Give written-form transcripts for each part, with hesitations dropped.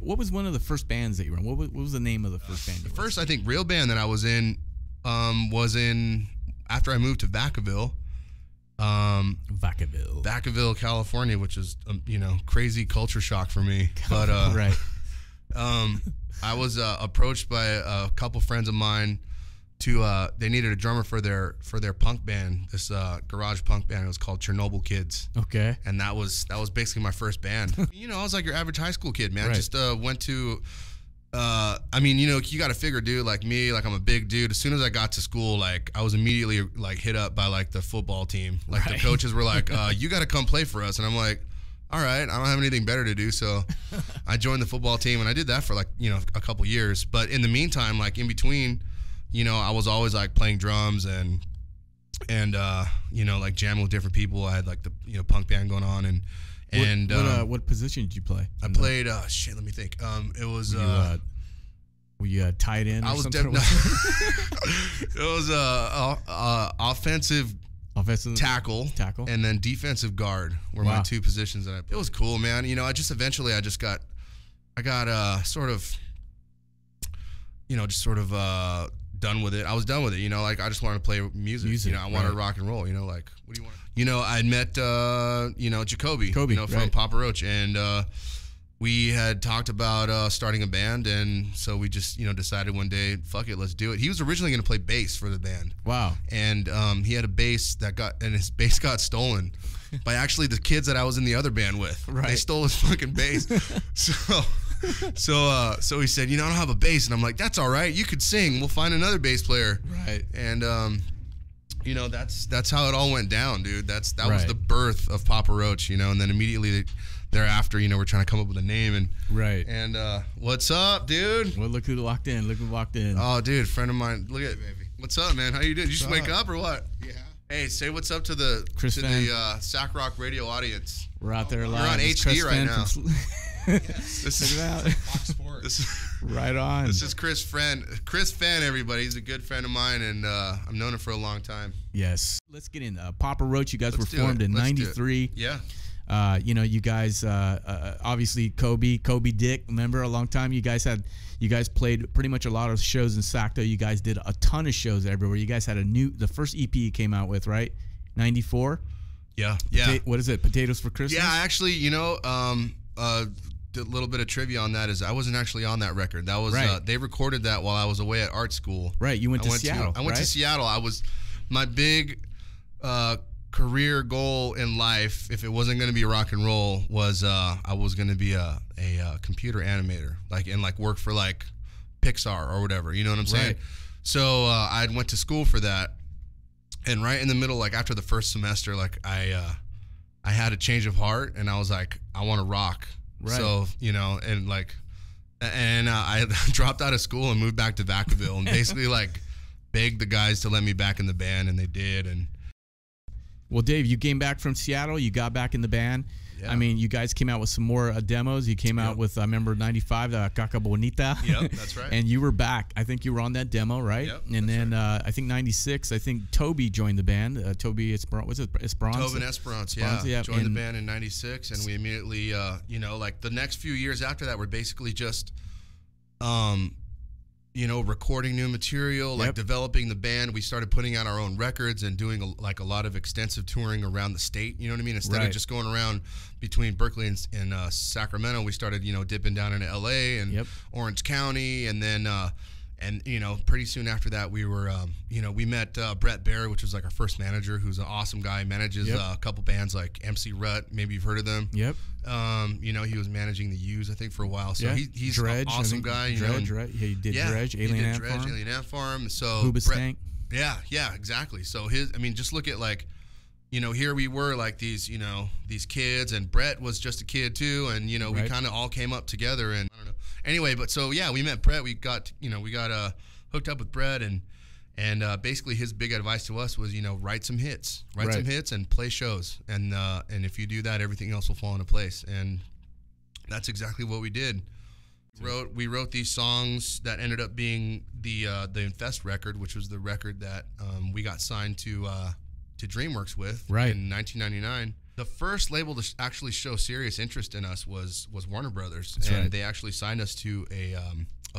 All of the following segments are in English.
what was one of the first bands that you were in? What was the name of the first band? The first, I think, real band that I was in after I moved to Vacaville. Vacaville, California, which is crazy culture shock for me. But right. I was approached by a couple friends of mine they needed a drummer for their punk band, this garage punk band. It was called Chernobyl Kids. Okay. And that was basically my first band. I was like your average high school kid, man. Right. Just went to you got to figure, dude, like me, like I'm a big dude. As soon as I got to school, like I was immediately like hit up by like the football team. Like the coaches were like, you got to come play for us. And I'm like, all right, I don't have anything better to do. So I joined the football team, and I did that for like, a couple years. But in the meantime, like in between, I was always like playing drums and like jamming with different people. I had like the, punk band going on what position did you play? I played, let me think. It was, were you tight end? I was it was offensive tackle, and then defensive guard were my two positions that I played. It was cool, man. I just eventually I got sort of done with it. I was done with it. Like I just wanted to play music. I wanted to rock and roll. Like, what do you want? I met Jacoby, from Papa Roach, and we had talked about starting a band, and so we just decided one day, fuck it, let's do it. He was originally going to play bass for the band. Wow. And he had a bass his bass got stolen by actually the kids that I was in the other band with. Right. They stole his fucking bass. So he said, I don't have a bass, and I'm like, that's all right, you could sing, we'll find another bass player. Right. And that's how it all went down, dude. That was the birth of Papa Roach, and then immediately thereafter, we're trying to come up with a name, and and what's up, dude? Well, look who walked in. Oh, dude, friend of mine. Look at baby. What's up, man? How you doing? Did you just wake up or what? Yeah. Hey, say what's up to the Sac Rock radio audience. We're out there live. We're on HD right now. Yes. This is Fox Sports. Right on. This is Chris Fenn, everybody. He's a good friend of mine, and I've known him for a long time. Yes. Let's get in. Papa Roach, you guys were formed in '93. Yeah. You guys, obviously Kobe Dick, remember a long time you guys played pretty much a lot of shows in Sacto. You guys did a ton of shows everywhere. You guys had the first EP you came out with, right? 94? Yeah. What is it? Potatoes for Christmas? Yeah, actually, a little bit of trivia on that is I wasn't actually on that record. That was they recorded that while I was away at art school. Right, you went to Seattle. I went to Seattle. My big career goal in life, if it wasn't going to be rock and roll, was I was going to be a computer animator, like work for like Pixar or whatever. You know what I'm saying? Right. So I went to school for that, and right in the middle, like after the first semester, like I had a change of heart, and I was like, I want to rock. Right. So I dropped out of school and moved back to Vacaville, and basically like begged the guys to let me back in the band, and they did. And well, Dave, you came back from Seattle. You got back in the band. Yeah. I mean, you guys came out with some more demos. You came out with, I remember, 95, Caca Bonita. Yep, that's right. And you were back. I think you were on that demo, right? Yep, and then I think 96, I think Toby joined the band. Toby Esperance, was it Esperance? Tobin Esperance, yeah. Joined the band in 96, and we immediately, like the next few years after that were basically just, recording new material, like developing the band. We started putting out our own records and doing a lot of extensive touring around the state. You know what I mean? Instead of just going around between Berkeley and Sacramento, we started, dipping down into LA and Orange County, and then pretty soon after that, we were, we met Brett Baer, which was like our first manager, who's an awesome guy. Manages a couple bands like MC Rut. Maybe you've heard of them. Yep. He was managing the U's, I think, for a while. So he's Dredge, an awesome guy. Dredge, right? Yeah, he did Dredge, Alien Ant Farm. So Hoobastank. Yeah, exactly. So just look at like, here we were like these kids, and Brett was just a kid too, and we kind of all came up together, and I don't know. Anyway, but so yeah, we met Brett. We got hooked up with Brett, and basically his big advice to us was write some hits, and play shows, and if you do that, everything else will fall into place, and that's exactly what we did. We wrote these songs that ended up being the Infest record, which was the record that we got signed to DreamWorks with in 1999. the first label to actually show serious interest in us was Warner Brothers. That's and right. they actually signed us to a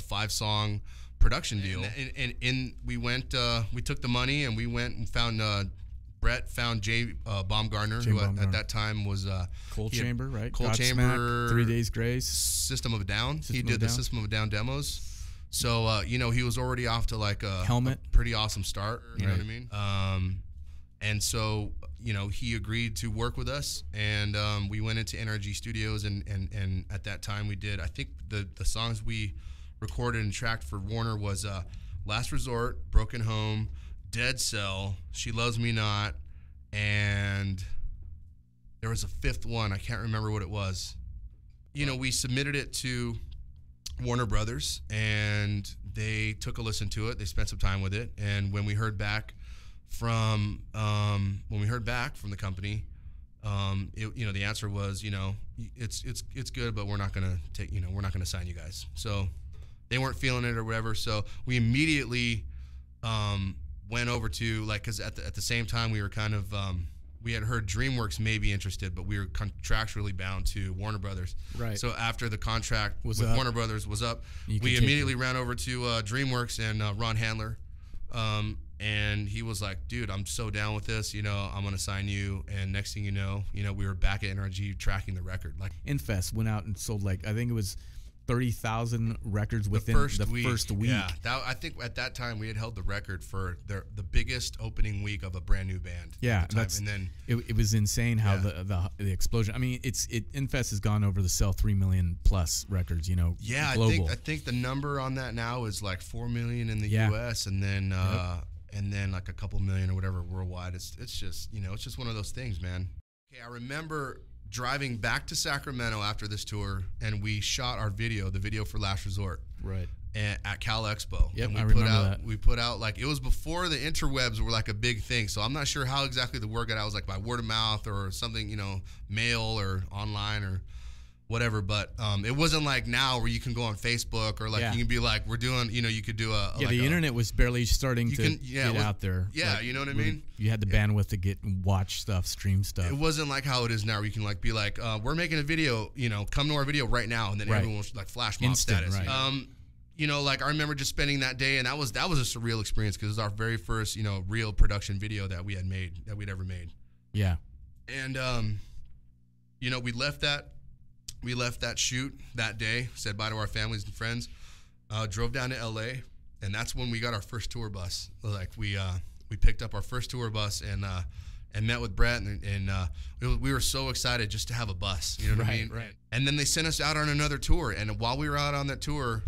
5-song production deal. And we went, we took the money and we went and found, Brett found Jay Baumgartner, who at that time was Cold Chamber, right? Cold Godsmack, Chamber, 3 Days Grace, System of a Down. System He of did a the Down. System of a Down demos. So you know, he was already off to like a Helmet. pretty awesome start. You know Right. what I mean? And so, you know, he agreed to work with us, and we went into NRG Studios, and at that time we did, I think the songs we recorded and tracked for Warner was Last Resort, Broken Home, Dead Cell, She Loves Me Not, and there was a fifth one. I can't remember what it was. You know, we submitted it to Warner Brothers, and they took a listen to it. They spent some time with it, and when we heard back from the company, you know, the answer was, you know, it's good, but we're not gonna sign you guys. So they weren't feeling it or whatever. So we immediately went over to, like, because at the same time we were kind of we had heard DreamWorks may be interested, but we were contractually bound to Warner Brothers. Right. So after the contract with up. Warner Brothers was up, You could we take immediately ran over to DreamWorks and Ron Handler. And he was like, dude, I'm so down with this. You know, I'm going to sign you. And next thing you know, we were back at NRG tracking the record. Like, Infest went out and sold, like, I think it was 30,000 records within the first week. Yeah, I think at that time we had held the record for the biggest opening week of a brand new band. Yeah, at the time. And then it was insane how Yeah. the explosion. I mean, Infest has gone over to sell 3 million plus records. You know, yeah, global. I think the number on that now is like 4 million in the Yeah. U.S. and then like a couple million or whatever worldwide. It's just, you know, it's just one of those things, man. Okay, I remember driving back to Sacramento after this tour, and we shot our video, the video for Last Resort, right at Cal Expo. Yep, and I remember that. We put out, like, it was before the interwebs were like a big thing, so I'm not sure how exactly the word got out. It was like by word of mouth or something, you know, mail or online or whatever, but it wasn't like now where you can go on Facebook or like Yeah. you can be like, we're doing, you know, you could do the internet was barely starting to get it was- out there. yeah, Like, you know what I mean? You had the bandwidth to get and watch stuff, stream stuff. It wasn't like how it is now where you can like be like, we're making a video, you know, come to our video right now, and then Right. everyone was like flash mob Instant, status. right. You know, like I remember just spending that day, and that was a surreal experience because it was our very first, you know, real production video that we'd ever made. Yeah. And you know, we left that shoot that day, said bye to our families and friends, drove down to LA, and that's when we got our first tour bus. Like we picked up our first tour bus and met with Brett, and we were so excited just to have a bus. You know what I mean? Right. And then they sent us out on another tour, and while we were out on that tour,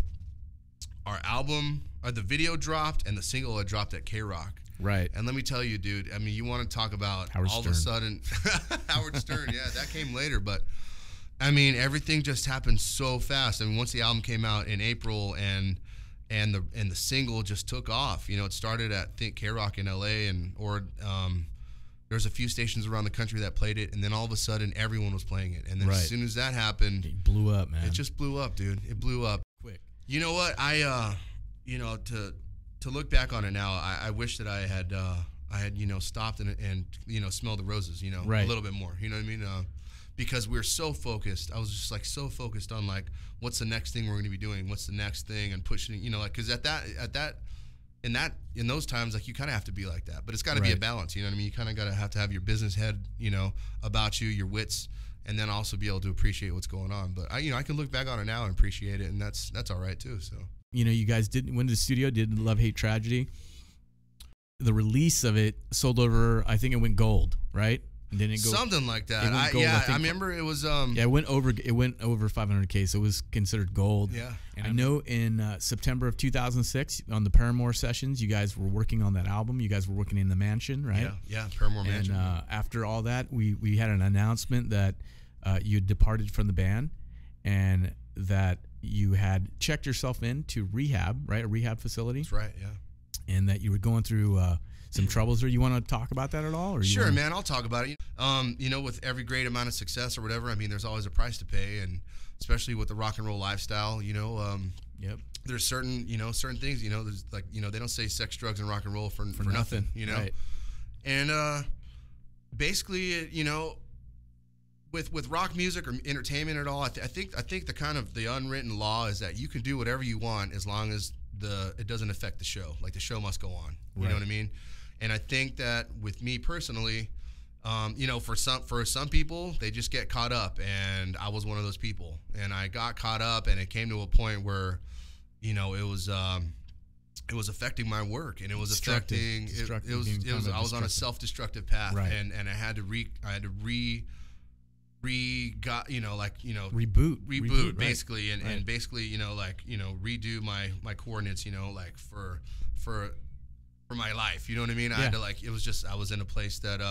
our album, the video dropped, and the single had dropped at K-Rock. Right. And let me tell you, dude, I mean, you want to talk about Howard all Stern. of a sudden Howard Stern, yeah, that came later, but I mean, everything just happened so fast. I mean, once the album came out in April and the single just took off. You know, it started at, I think, K-Rock in LA, there's a few stations around the country that played it, and then all of a sudden everyone was playing it. And then Right. as soon as that happened, It blew up, man. it just blew up, dude. It blew up. quick. You know what? You know, to look back on it now, I wish that I had, you know, stopped and you know, smelled the roses, you know, Right. a little bit more. You know what I mean? Because we're so focused. I was just like so focused on like, what's the next thing we're going to be doing? What's the next thing? And pushing, you know, like, because in those times, like, you kind of have to be like that. But it's got to be a Right. balance. You know what I mean? You kind of got to have your business head, you know, about you, your wits, and then also be able to appreciate what's going on. But I can look back on it now and appreciate it, and that's all right too. So. You know, you guys went to the studio, did Love, Hate, Tragedy. The release of it sold over, I think it went gold, right? And didn't it go Something like that. it went gold, I I think. remember it was. Yeah, it went over 500K, so it was considered gold. Yeah. And I know in September of 2006 on the Paramore sessions, you guys were working on that album. You guys were working in the mansion, right? Yeah, Paramore And Mansion. after all that, we had an announcement that you had departed from the band and that you had checked yourself into rehab, right? A rehab facility. That's right. Yeah. And that you were going through some troubles. Or you want to talk about that at all? Or you Sure, wanna- man. I'll talk about it. You know, with every great amount of success or whatever, I mean, there's always a price to pay, and especially with the rock and roll lifestyle, you know, Yep. there's certain things, you know, there's like, you know, they don't say sex, drugs, and rock and roll for nothing, you know. Right. And basically, you know, with rock music or entertainment at all, I think the kind of the unwritten law is that you can do whatever you want as long as it doesn't affect the show. Like the show must go on. You know what I mean? And I think that with me personally, you know, for some people, they just get caught up, and I was one of those people. And I got caught up, and it came to a point where, you know, it was affecting my work, and it was affecting. I was on a self-destructive path, and I had to reboot basically, and basically, you know, like, you know, redo my coordinates, you know, like for my life, you know what I mean? I had to, like, it was just, I was in a place that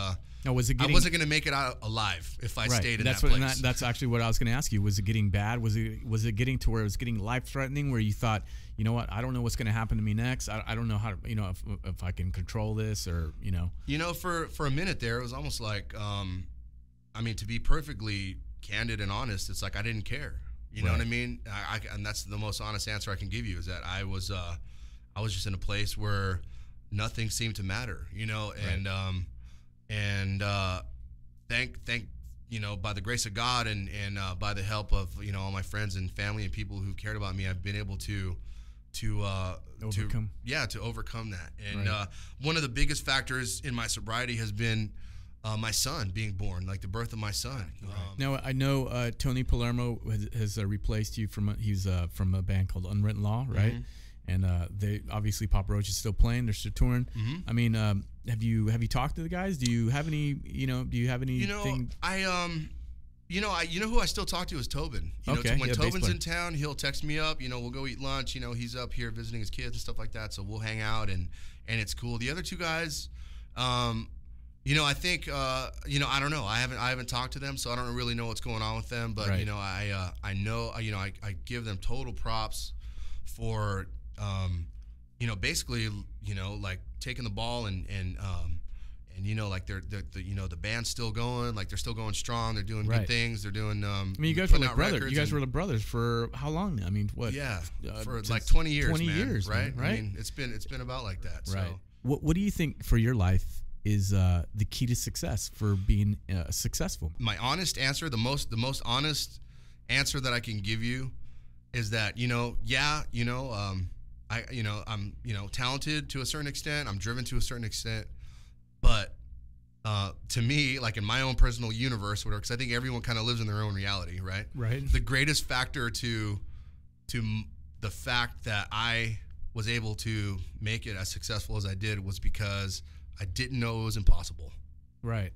I wasn't going to make it out alive if I stayed in that place. That's actually what I was going to ask you. Was it getting bad? Was it getting to where it was getting life threatening, where you thought, you know what, I don't know what's going to happen to me next. I don't know how to, you know, if I can control this, or, you know. You know, for a minute there, it was almost like, I mean, to be perfectly candid and honest, it's like I didn't care. You know what I mean? And that's the most honest answer I can give you, is that I was just in a place where nothing seemed to matter, you know, and thank you know, by the grace of God and by the help of, you know, all my friends and family and people who cared about me, I've been able to overcome that. And one of the biggest factors in my sobriety has been my son being born, like the birth of my son. Now, I know Tony Palermo has replaced you he's from a band called Unwritten Law, right? Mm-hmm. And they obviously, Papa Roach is still playing. They're still touring. Mm-hmm. I mean, have you talked to the guys? Do you have any? You know, do you have any? You know, you know who I still talk to is Tobin. You know, when Tobin's in town, he'll text me up. You know, we'll go eat lunch. You know, he's up here visiting his kids and stuff like that. So we'll hang out, and it's cool. The other two guys, you know, I think, you know, I don't know. I haven't talked to them, so I don't really know what's going on with them. But you know, I know, you know, I give them total props for, you know, basically, you know, like taking the ball and you know, like they're you know, the band's still going, like they're still going strong. They're doing good things. They're doing. I mean, you guys were like brothers. You guys were the brothers for how long? I mean, what? Yeah, for like 20 years. 20 years, right? Right. I mean, it's been about like that. Right. So. What do you think for your life is the key to success, for being successful? My honest answer, the most honest answer that I can give you, is that, you know, you know, I'm, you know, talented to a certain extent. I'm driven to a certain extent, but to me, like in my own personal universe, whatever, because I think everyone kind of lives in their own reality, right? Right. The greatest factor to the fact that I was able to make it as successful as I did was because I didn't know it was impossible. Right.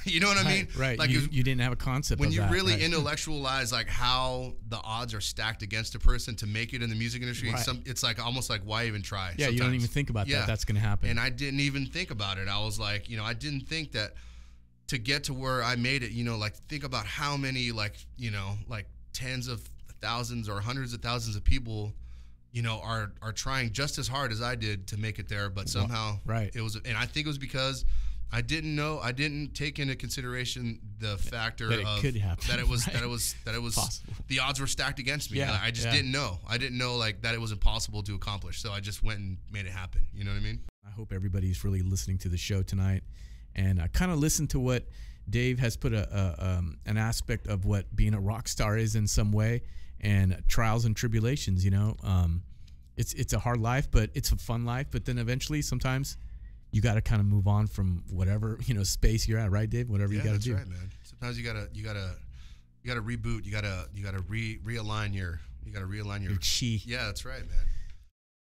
You know what I mean? Right. Like you didn't have a concept when of you that, really right. intellectualize like how the odds are stacked against a person to make it in the music industry. Right. It's like almost like, why even try? Yeah, sometimes. You don't even think about that. That's going to happen. And I didn't even think about it. I was like, you know, I didn't think that to get to where I made it, you know, like think about how many, like, you know, like tens of thousands or hundreds of thousands of people, you know, are trying just as hard as I did to make it there, but somehow it was, and I think it was because I didn't take into consideration the factor that it could happen, that it was possible. The odds were stacked against me. Yeah, I just didn't know. I didn't know like that it was impossible to accomplish. So I just went and made it happen. You know what I mean? I hope everybody's really listening to the show tonight, and I kind of listened to what Dave has put an aspect of what being a rock star is in some way, and trials and tribulations. You know, it's a hard life, but it's a fun life. But then eventually, sometimes you got to kind of move on from whatever, you know, space you're at, right, Dave? Whatever you got to do. That's right, man. Sometimes you gotta reboot. You gotta realign your chi. Yeah, that's right, man.